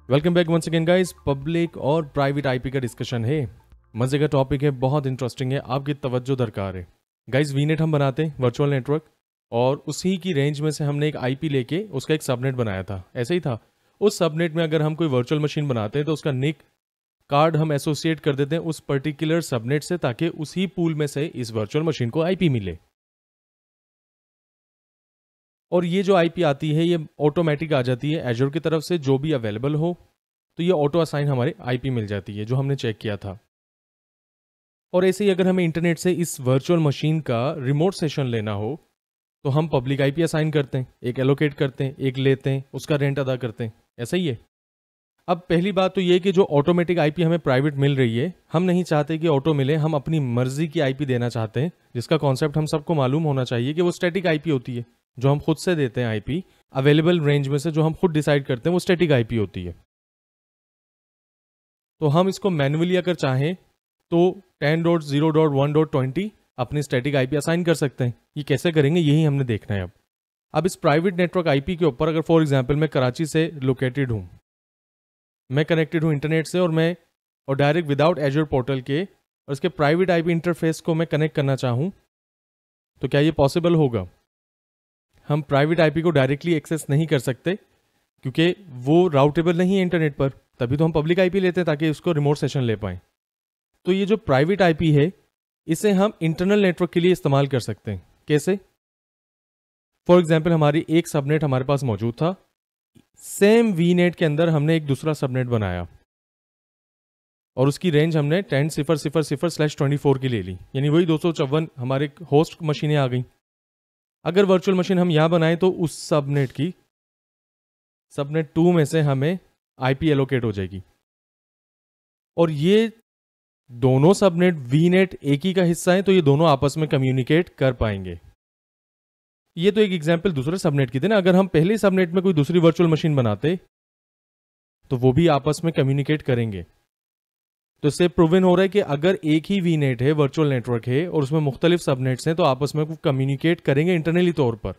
Welcome back once again guys. Public और private IP का discussion है। मजे का टॉपिक है, बहुत इंटरेस्टिंग है, आपकी तवज्जो दरकार है गाइस। वीनेट हम बनाते हैं वर्चुअल नेटवर्क, और उसी की रेंज में से हमने एक आईपी लेके उसका एक सबनेट बनाया था। ऐसे ही था। उस सबनेट में अगर हम कोई वर्चुअल मशीन बनाते हैं तो उसका निक कार्ड हम एसोसिएट कर देते हैं उस पर्टिकुलर सबनेट से, ताकि उसी पूल में से इस वर्चुअल मशीन को आईपी मिले। और ये जो आईपी आती है ये ऑटोमेटिक आ जाती है एजूर की तरफ से, जो भी अवेलेबल हो तो ये ऑटो असाइन हमारे आईपी मिल जाती है, जो हमने चेक किया था। और ऐसे ही अगर हमें इंटरनेट से इस वर्चुअल मशीन का रिमोट सेशन लेना हो तो हम पब्लिक आईपी असाइन करते हैं, एक एलोकेट करते हैं, एक लेते हैं, उसका रेंट अदा करते हैं। ऐसा ही है। अब पहली बात तो ये कि जो ऑटोमेटिक आईपी हमें प्राइवेट मिल रही है, हम नहीं चाहते कि ऑटो मिले, हम अपनी मर्जी की आईपी देना चाहते हैं, जिसका कॉन्सेप्ट हम सबको मालूम होना चाहिए कि वो स्टैटिक आईपी होती है, जो हम खुद से देते हैं। आईपी अवेलेबल रेंज में से जो हम खुद डिसाइड करते हैं वो स्टैटिक आईपी होती है। तो हम इसको मैन्युअली अगर चाहें तो 10.0.1.20 अपनी स्टैटिक आईपी असाइन कर सकते हैं। ये कैसे करेंगे यही हमने देखना है। अब इस प्राइवेट नेटवर्क आईपी के ऊपर अगर फॉर एग्जांपल मैं कराची से लोकेटेड हूँ, मैं कनेक्टेड हूँ इंटरनेट से, और डायरेक्ट विदाउट एजूर पोर्टल के और इसके प्राइवेट आईपी इंटरफेस को मैं कनेक्ट करना चाहूँ तो क्या ये पॉसिबल होगा? हम प्राइवेट आईपी को डायरेक्टली एक्सेस नहीं कर सकते क्योंकि वो राउटेबल नहीं है इंटरनेट पर। तभी तो हम पब्लिक आईपी लेते हैं ताकि उसको रिमोट सेशन ले पाएं। तो ये जो प्राइवेट आईपी है इसे हम इंटरनल नेटवर्क के लिए इस्तेमाल कर सकते हैं। कैसे? फॉर एग्जांपल हमारी एक सबनेट हमारे पास मौजूद था, सेम वीनेट के अंदर हमने एक दूसरा सबनेट बनाया और उसकी रेंज हमने 10.0.0/24 की ले ली, यानी वही 254 हमारे होस्ट मशीनें आ गई। अगर वर्चुअल मशीन हम यहां बनाएं तो उस सबनेट 2 में से हमें आईपी एलोकेट हो जाएगी, और ये दोनों सबनेट वीनेट एक ही का हिस्सा है, तो ये दोनों आपस में कम्युनिकेट कर पाएंगे। ये तो एक एग्जांपल दूसरे सबनेट की थी ना। अगर हम पहले सबनेट में कोई दूसरी वर्चुअल मशीन बनाते तो वो भी आपस में कम्युनिकेट करेंगे। तो इससे प्रूवन हो रहा है कि अगर एक ही वीनेट है, वर्चुअल नेटवर्क है, और उसमें मुख्तलिफ सबनेट्स हैं तो आपस में कम्युनिकेट करेंगे इंटरनली तौर पर।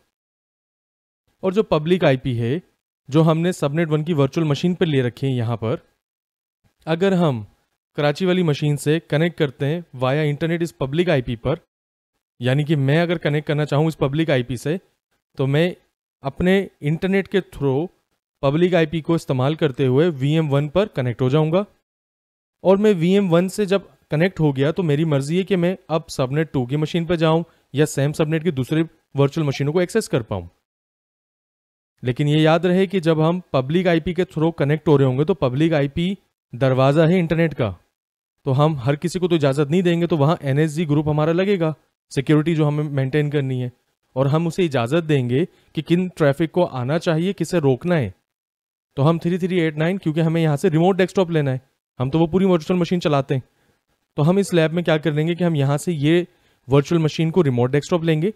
और जो पब्लिक आईपी है जो हमने सबनेट 1 की वर्चुअल मशीन पर ले रखी है यहाँ पर, अगर हम कराची वाली मशीन से कनेक्ट करते हैं वाया इंटरनेट इस पब्लिक आईपी पर, यानी कि मैं अगर कनेक्ट करना चाहूँ इस पब्लिक आईपी से तो मैं अपने इंटरनेट के थ्रू पब्लिक आईपी को इस्तेमाल करते हुए VM1 पर कनेक्ट हो जाऊंगा। और मैं VM1 से जब कनेक्ट हो गया तो मेरी मर्जी है कि मैं अब सबनेट 2 की मशीन पर जाऊं या सेम सबनेट की दूसरी वर्चुअल मशीनों को एक्सेस कर पाऊं। लेकिन ये याद रहे कि जब हम पब्लिक आईपी के थ्रू कनेक्ट हो रहे होंगे तो पब्लिक आईपी दरवाजा है इंटरनेट का, तो हम हर किसी को तो इजाजत नहीं देंगे, तो वहां NSG ग्रुप हमारा लगेगा, सिक्योरिटी जो हमें मेंटेन करनी है, और हम उसे इजाजत देंगे कि किन ट्रैफिक को आना चाहिए, किसे रोकना है। तो हम 3389, क्योंकि हमें यहाँ से रिमोट डेस्कटॉप लेना है, हम तो वो पूरी वर्चुअल मशीन चलाते हैं, तो हम इस लैब में क्या कर लेंगे कि हम यहाँ से ये वर्चुअल मशीन को रिमोट डेस्कटॉप लेंगे।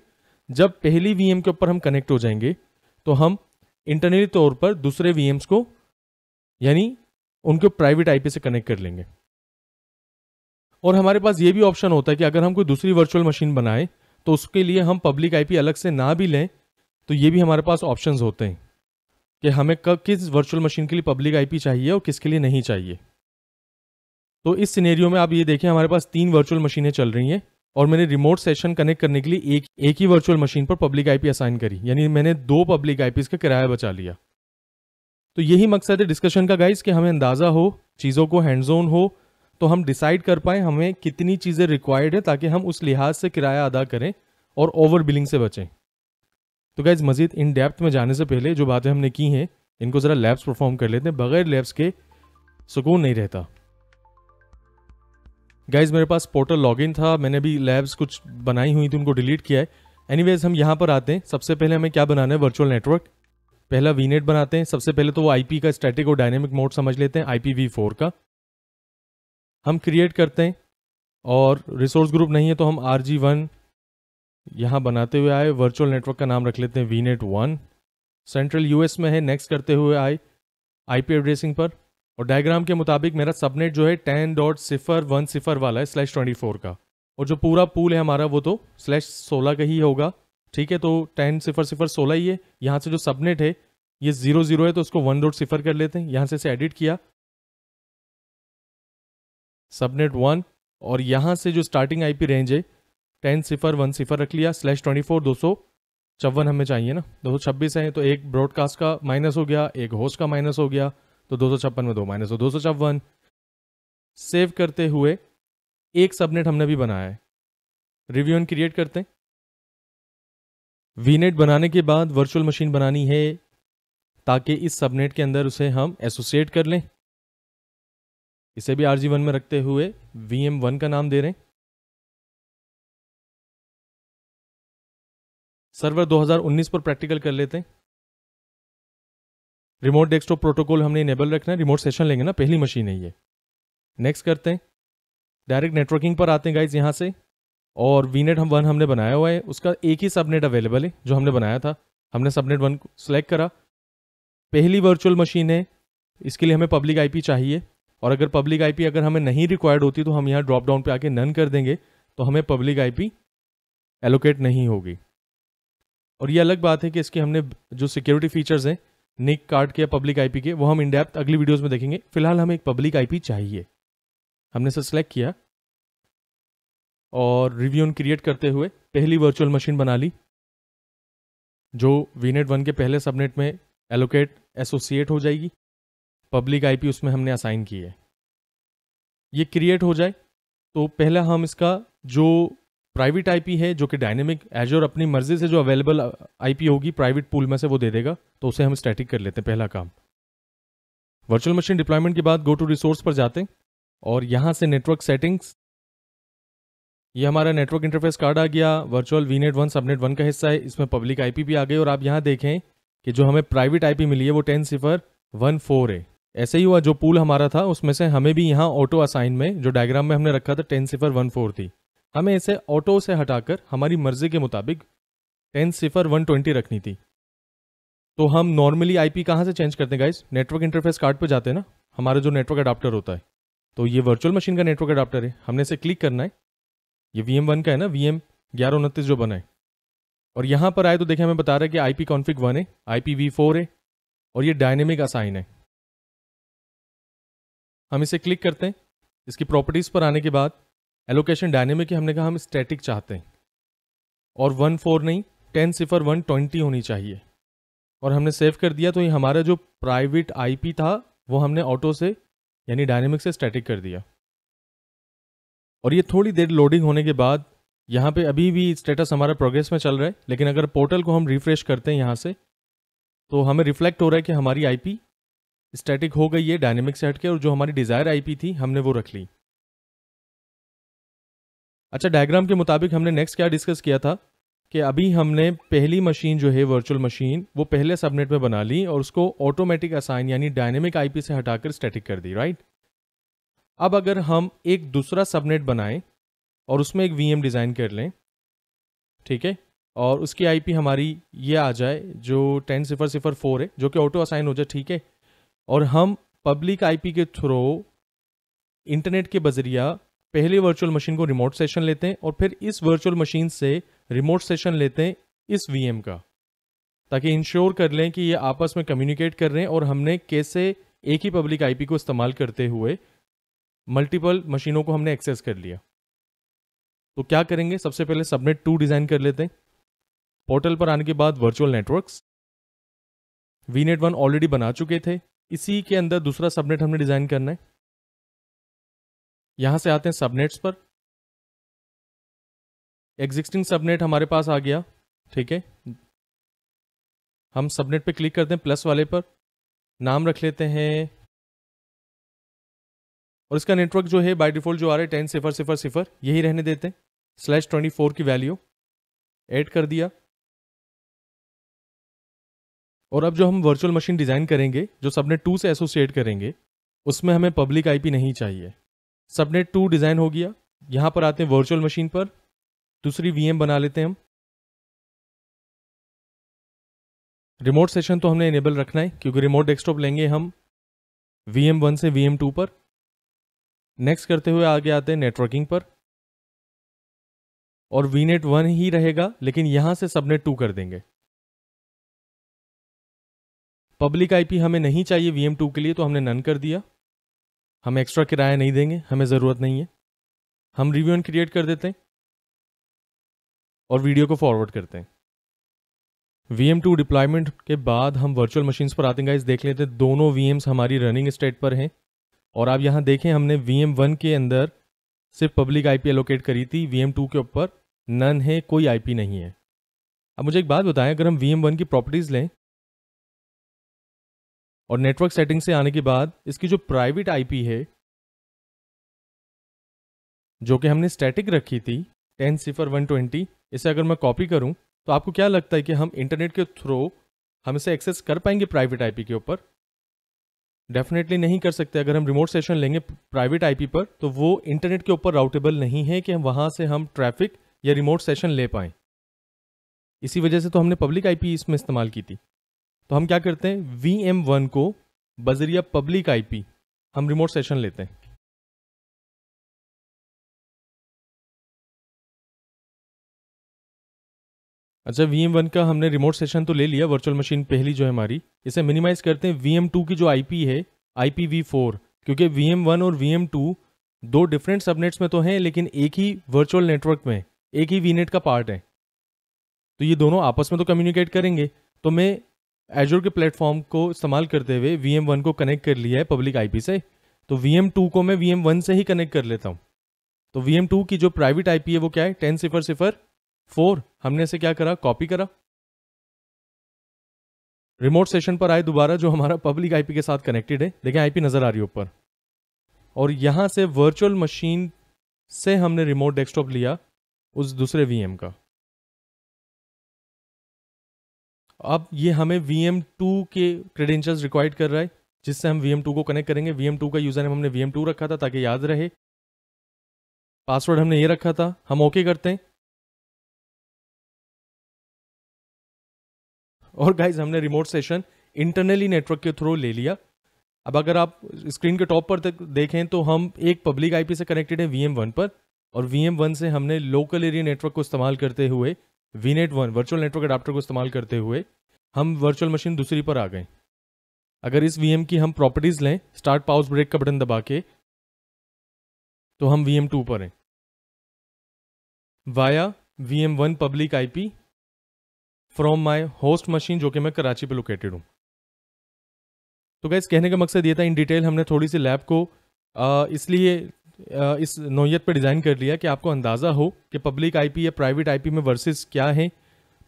जब पहली VM के ऊपर हम कनेक्ट हो जाएंगे तो हम इंटरनली तौर पर दूसरे VMs को, यानी उनको प्राइवेट आईपी से कनेक्ट कर लेंगे। और हमारे पास ये भी ऑप्शन होता है कि अगर हम कोई दूसरी वर्चुअल मशीन बनाएं तो उसके लिए हम पब्लिक आईपी अलग से ना भी लें, तो ये भी हमारे पास ऑप्शंस होते हैं कि हमें कब किस वर्चुअल मशीन के लिए पब्लिक आईपी चाहिए और किसके लिए नहीं चाहिए। तो इस सिनेरियो में आप ये देखें, हमारे पास 3 वर्चुअल मशीनें चल रही हैं और मैंने रिमोट सेशन कनेक्ट करने के लिए एक ही वर्चुअल मशीन पर पब्लिक आईपी असाइन करी, यानी मैंने 2 पब्लिक आईपीज का किराया बचा लिया। तो यही मकसद है डिस्कशन का गाइस, कि हमें अंदाजा हो, चीज़ों को हैंड्स ऑन हो, तो हम डिसाइड कर पाएं हमें कितनी चीज़ें रिक्वायर्ड है, ताकि हम उस लिहाज से किराया अदा करें और ओवर बिलिंग से बचें। तो गाइस मजीद इन डेप्थ में जाने से पहले जो बातें हमने की हैं इनको ज़रा लैब्स परफॉर्म कर लेते हैं। बगैर लैब्स के सुकून नहीं रहता। गाइस मेरे पास पोर्टल लॉगिन था, मैंने भी लैब्स कुछ बनाई हुई थी, उनको डिलीट किया है। एनीवेज हम यहाँ पर आते हैं। सबसे पहले हमें क्या बनाना है? Virtual network. पहला वीनेट बनाते हैं। सबसे पहले तो वो आईपी का स्टैटिक और डायनेमिक मोड समझ लेते हैं, IPv4 का हम क्रिएट करते हैं। और रिसोर्स ग्रुप नहीं है तो हम RG1 यहाँ बनाते हुए आए, वर्चुअल नेटवर्क का नाम रख लेते हैं VNet1। सेंट्रल US में है, नेक्स्ट करते हुए आए IP एड्रेसिंग पर, और डायग्राम के मुताबिक मेरा सबनेट जो है 10.0.10 वाला है /24 का, और जो पूरा पूल है हमारा वो तो /16 का ही होगा। ठीक है, तो 10.0.0.16 ही है। यहाँ से जो सबनेट है ये 0 है तो उसको 1.0 कर लेते हैं, यहां से इसे एडिट किया, सबनेट 1, और यहां से जो स्टार्टिंग आईपी रेंज है 10.0.1.0 रख लिया, /24 254 हमें चाहिए ना, 226 है तो एक ब्रॉडकास्ट का माइनस हो गया, एक होस्ट का माइनस हो गया, तो 256 में 2 माइनस हो 254। सेव करते हुए एक सबनेट हमने भी बनाया है, रिव्यू एंड क्रिएट करते हैं। वीनेट बनाने के बाद वर्चुअल मशीन बनानी है ताकि इस सबनेट के अंदर उसे हम एसोसिएट कर लें। इसे भी RG1 में रखते हुए VM1 का नाम दे रहे हैं। सर्वर 2019 पर प्रैक्टिकल कर लेते हैं। रिमोट डेस्कटॉप प्रोटोकॉल हमने इनेबल रखना है, रिमोट सेशन लेंगे ना, पहली मशीन है ये। नेक्स्ट करते हैं, डायरेक्ट नेटवर्किंग पर आते हैं गाइज यहाँ से, और वीनेट वन हमने बनाया हुआ है, उसका एक ही सबनेट अवेलेबल है जो हमने बनाया था। हमने सबनेट 1 को सिलेक्ट करा, पहली वर्चुअल मशीन है, इसके लिए हमें पब्लिक आईपी चाहिए, और अगर पब्लिक आईपी अगर हमें नहीं रिक्वायर्ड होती तो हम यहाँ ड्रॉप डाउन पे आके नन कर देंगे, तो हमें पब्लिक आईपी एलोकेट नहीं होगी। और ये अलग बात है कि इसके हमने जो सिक्योरिटी फीचर्स हैं निक कार्ड के या पब्लिक आईपी के, वो हम इन डेप्थ अगली वीडियोस में देखेंगे। फिलहाल हमें एक पब्लिक आईपी चाहिए, हमने इसे सेलेक्ट किया और रिव्यू एंड क्रिएट करते हुए पहली वर्चुअल मशीन बना ली जो वीनेट 1 के पहले सबनेट में एलोकेट एसोसिएट हो जाएगी। पब्लिक आईपी उसमें हमने असाइन की है। ये क्रिएट हो जाए तो पहला हम इसका जो प्राइवेट आईपी है, जो कि डायनेमिक एजोर अपनी मर्जी से जो अवेलेबल आईपी होगी प्राइवेट पूल में से वो दे देगा, तो उसे हम स्टैटिक कर लेते हैं पहला काम। वर्चुअल मशीन डिप्लॉयमेंट के बाद गो टू रिसोर्स पर जाते हैं और यहां से नेटवर्क सेटिंग्स, ये हमारा नेटवर्क इंटरफेस कार्ड आ गया, वर्चुअल वीनेट 1 सबनेट 1 का हिस्सा है, इसमें पब्लिक आईपी भी आ गई। और आप यहां देखें कि जो हमें प्राइवेट आईपी मिली है वो 10.0.1.4 है। ऐसे ही हुआ, जो पूल हमारा था उसमें से हमें भी यहाँ ऑटो असाइन में जो डायग्राम में हमने रखा था 10.0.1.4 थी, हमें इसे ऑटो से हटाकर हमारी मर्जी के मुताबिक 10.0.1.20 रखनी थी। तो हम नॉर्मली आईपी कहाँ से चेंज करते हैं गाइस, नेटवर्क इंटरफेस कार्ड पे जाते हैं ना, हमारा जो नेटवर्क अडाप्टर होता है, तो ये वर्चुअल मशीन का नेटवर्क अडाप्टर है, हमने इसे क्लिक करना है। ये VM1 का है ना, VM1129 जो बना है, और यहां पर आए तो देखें हमें बता रहा है कि IP कॉन्फ़िग 1 है, IPv4 है, और ये डायनेमिक असाइन है। हम इसे क्लिक करते हैं। इसकी प्रॉपर्टीज पर आने के बाद एलोकेशन डायनेमिक है, हमने कहा हम स्टैटिक चाहते हैं और 1.4 नहीं 10.0.1.20 होनी चाहिए, और हमने सेव कर दिया। तो ये हमारा जो प्राइवेट आईपी था वो हमने ऑटो से यानी डायनेमिक से स्टैटिक कर दिया। और ये थोड़ी देर लोडिंग होने के बाद यहाँ पे अभी भी स्टेटस हमारा प्रोग्रेस में चल रहा है, लेकिन अगर पोर्टल को हम रिफ्रेश करते हैं यहाँ से तो हमें रिफ्लेक्ट हो रहा है कि हमारी आईपी स्टैटिक हो गई है डायनेमिक से हटके, और जो हमारी डिजायर आईपी थी हमने वो रख ली। अच्छा, डायग्राम के मुताबिक हमने नेक्स्ट क्या डिस्कस किया था कि अभी हमने पहली मशीन जो है वर्चुअल मशीन वो पहले सबनेट में बना ली और उसको ऑटोमेटिक असाइन यानी डायनेमिक आईपी से हटाकर स्टैटिक कर दी, राइट। अब अगर हम एक दूसरा सबनेट बनाएं और उसमें एक VM डिज़ाइन कर लें, ठीक है, और उसकी आईपी हमारी ये आ जाए जो 10.0.0.4 है, जो कि ऑटो असाइन हो जाए, ठीक है, और हम पब्लिक आईपी के थ्रू इंटरनेट के बजरिया पहले वर्चुअल मशीन को रिमोट सेशन लेते हैं और फिर इस वर्चुअल मशीन से रिमोट सेशन लेते हैं इस VM का, ताकि इंश्योर कर लें कि ये आपस में कम्युनिकेट कर रहे हैं और हमने कैसे एक ही पब्लिक आईपी को इस्तेमाल करते हुए मल्टीपल मशीनों को हमने एक्सेस कर लिया। तो क्या करेंगे, सबसे पहले सबनेट 2 डिजाइन कर लेते हैं। पोर्टल पर आने के बाद वर्चुअल नेटवर्क्स, वीनेट 1 ऑलरेडी बना चुके थे, इसी के अंदर दूसरा सबनेट हमने डिजाइन करना है। यहां से आते हैं सबनेट्स पर, एग्जिस्टिंग सबनेट हमारे पास आ गया, ठीक है, हम सबनेट पे क्लिक करते हैं प्लस वाले पर, नाम रख लेते हैं, और इसका नेटवर्क जो है बाय डिफॉल्ट जो आ रहा है 10.0.0.0 यही रहने देते हैं, /24 की वैल्यू ऐड कर दिया। और अब जो हम वर्चुअल मशीन डिजाइन करेंगे जो सबनेट 2 से एसोसिएट करेंगे उसमें हमें पब्लिक आईपी नहीं चाहिए। सबनेट 2 डिजाइन हो गया, यहां पर आते हैं वर्चुअल मशीन पर, दूसरी VM बना लेते हैं हम। रिमोट सेशन तो हमने इनेबल रखना है क्योंकि रिमोट डेस्कटॉप लेंगे हम VM1 से VM2 पर। नेक्स्ट करते हुए आगे आते हैं नेटवर्किंग पर, और वीनेट 1 ही रहेगा लेकिन यहां से सबनेट 2 कर देंगे। पब्लिक आईपी हमें नहीं चाहिए VM2 के लिए, तो हमने नन कर दिया। हम एक्स्ट्रा किराया नहीं देंगे, हमें ज़रूरत नहीं है। हम रिव्यू एंड क्रिएट कर देते हैं और वीडियो को फॉरवर्ड करते हैं। VM2 डिप्लॉयमेंट के बाद हम वर्चुअल मशीन्स पर आते हैं गाइस, देख लेते हैं दोनों VMs हमारी रनिंग स्टेट पर हैं। और आप यहाँ देखें हमने VM1 के अंदर सिर्फ पब्लिक आईपी एलोकेट करी थी, VM2 के ऊपर नन है, कोई आईपी नहीं है। अब मुझे एक बात बताएं, अगर हम VM1 की प्रॉपर्टीज लें और नेटवर्क सेटिंग से आने के बाद इसकी जो प्राइवेट आईपी है जो कि हमने स्टैटिक रखी थी 10.0.120, इसे अगर मैं कॉपी करूं तो आपको क्या लगता है कि हम इंटरनेट के थ्रू हम इसे एक्सेस कर पाएंगे प्राइवेट आईपी के ऊपर? डेफिनेटली नहीं कर सकते। अगर हम रिमोट सेशन लेंगे प्राइवेट आईपी पर तो वो इंटरनेट के ऊपर राउटेबल नहीं है कि हम वहां से हम ट्रैफिक या रिमोट सेशन ले पाएं। इसी वजह से तो हमने पब्लिक आईपी इसमें इस्तेमाल की थी। तो हम क्या करते हैं, VM1 को बजरिया पब्लिक आईपी हम रिमोट सेशन लेते हैं। अच्छा, VM1 का हमने रिमोट सेशन तो ले लिया, वर्चुअल मशीन पहली जो है हमारी, इसे मिनिमाइज करते हैं। VM2 की जो आईपी है IPv4, क्योंकि VM1 और VM2 दो डिफरेंट सबनेट्स में तो हैं लेकिन एक ही वर्चुअल नेटवर्क में एक ही VNet का पार्ट है, तो ये दोनों आपस में तो कम्युनिकेट करेंगे। तो मैं एजूर के प्लेटफॉर्म को इस्तेमाल करते हुए VM1 को कनेक्ट कर लिया है पब्लिक आईपी से, तो VM2 को मैं VM1 से ही कनेक्ट कर लेता हूँ। तो VM2 की जो प्राइवेट आईपी है वो क्या है, 10.0.0.4। हमने इसे क्या करा, कॉपी करा, रिमोट सेशन पर आए दोबारा जो हमारा पब्लिक आईपी के साथ कनेक्टेड है। देखें आईपी नजर आ रही है ऊपर, और यहां से वर्चुअल मशीन से हमने रिमोट डेस्कटॉप लिया उस दूसरे VM का। अब ये हमें VM2 के क्रेडेंशियल्स रिक्वायर्ड कर रहा है जिससे हम VM2 को कनेक्ट करेंगे। VM2 का यूजर नेम हमने VM2 रखा था ताकि याद रहे, पासवर्ड हमने ये रखा था। हम ओके करते हैं और गाइज हमने रिमोट सेशन इंटरनली नेटवर्क के थ्रू ले लिया। अब अगर आप स्क्रीन के टॉप पर देखें तो हम एक पब्लिक आईपी से कनेक्टेड है VM1 पर, और VM1 से हमने लोकल एरिया नेटवर्क को इस्तेमाल करते हुए VNet1 वर्चुअल नेटवर्क अडाप्टर को इस्तेमाल करते हुए हम वर्चुअल मशीन दूसरी पर आ गए। अगर इस VM की हम प्रॉपर्टीज लें स्टार्ट पाउज ब्रेक का बटन दबा के, तो हम VM2 पर हैं via VM1 public IP from my host machine जो कि मैं कराची पे लोकेटेड हूँ। तो गाइस कहने का मकसद ये था, इन डिटेल हमने थोड़ी सी लैब को इसलिए इस नौयत पे डिज़ाइन कर लिया कि आपको अंदाज़ा हो कि पब्लिक आईपी या प्राइवेट आईपी में वर्सेस क्या है।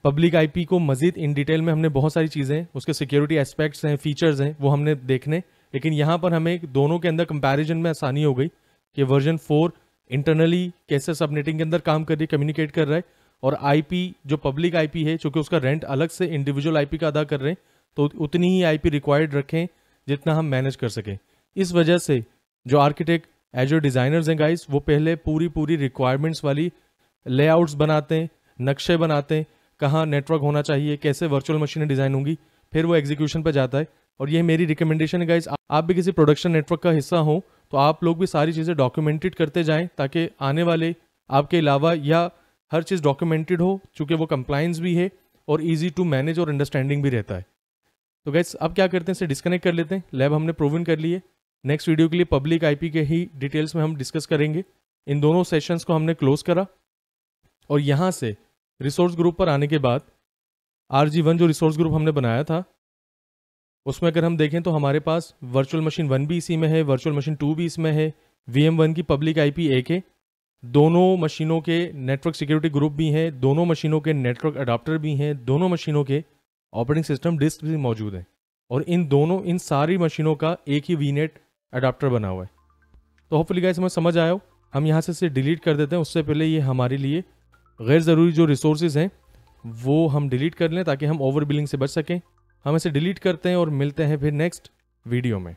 पब्लिक आईपी को मज़ीद इन डिटेल में हमने बहुत सारी चीज़ें, उसके सिक्योरिटी एस्पेक्ट्स हैं, फीचर्स हैं, वो हमने देखने, लेकिन यहाँ पर हमें दोनों के अंदर कंपैरिजन में आसानी हो गई कि वर्जन 4 इंटरनली कैसे सबनेटिंग के अंदर काम कर रही है, कम्युनिकेट कर रहा है, और आईपी जो पब्लिक आईपी है चूँकि उसका रेंट अलग से इंडिविजुअल आईपी का अदा कर रहे हैं, तो उतनी ही आईपी रिक्वायर्ड रखें जितना हम मैनेज कर सकें। इस वजह से जो आर्किटेक्ट एजूर डिज़ाइनर्स हैं गाइस, वो पहले पूरी रिक्वायरमेंट्स वाली लेआउट्स बनाते हैं, नक्शे बनाते हैं, कहाँ नेटवर्क होना चाहिए, कैसे वर्चुअल मशीनें डिज़ाइन होंगी, फिर वो एग्जीक्यूशन पर जाता है। और ये मेरी रिकमेंडेशन है गाइस, आप भी किसी प्रोडक्शन नेटवर्क का हिस्सा हो तो आप लोग भी सारी चीज़ें डॉक्यूमेंटेड करते जाएं ताकि आने वाले आपके अलावा या हर चीज़ डॉक्यूमेंटेड हो, चूँकि वो कंप्लायंस भी है और ईजी टू मैनेज और अंडरस्टैंडिंग भी रहता है। तो गाइस अब क्या करते हैं, इसे डिस्कनेक्ट कर लेते हैं। लैब हमने प्रूवन कर ली है। नेक्स्ट वीडियो के लिए पब्लिक आईपी के ही डिटेल्स में हम डिस्कस करेंगे। इन दोनों सेशंस को हमने क्लोज करा और यहाँ से रिसोर्स ग्रुप पर आने के बाद RG1 जो रिसोर्स ग्रुप हमने बनाया था उसमें अगर हम देखें तो हमारे पास वर्चुअल मशीन 1 भी इसी में है, वर्चुअल मशीन 2 भी इसमें है, VM1 की पब्लिक आईपी एक है, दोनों मशीनों के नेटवर्क सिक्योरिटी ग्रुप भी हैं, दोनों मशीनों के नेटवर्क अडाप्टर भी हैं, दोनों मशीनों के ऑपरेटिंग सिस्टम डिस्क भी मौजूद है, और इन सारी मशीनों का एक ही VNet अडाप्टर बना हुआ है। तो होपफुली गाइस हमें समझ आया हो। हम यहाँ से इसे डिलीट कर देते हैं, उससे पहले ये हमारे लिए गैर ज़रूरी जो रिसोर्सेज हैं वो हम डिलीट कर लें ताकि हम ओवर बिलिंग से बच सकें। हम इसे डिलीट करते हैं और मिलते हैं फिर नेक्स्ट वीडियो में।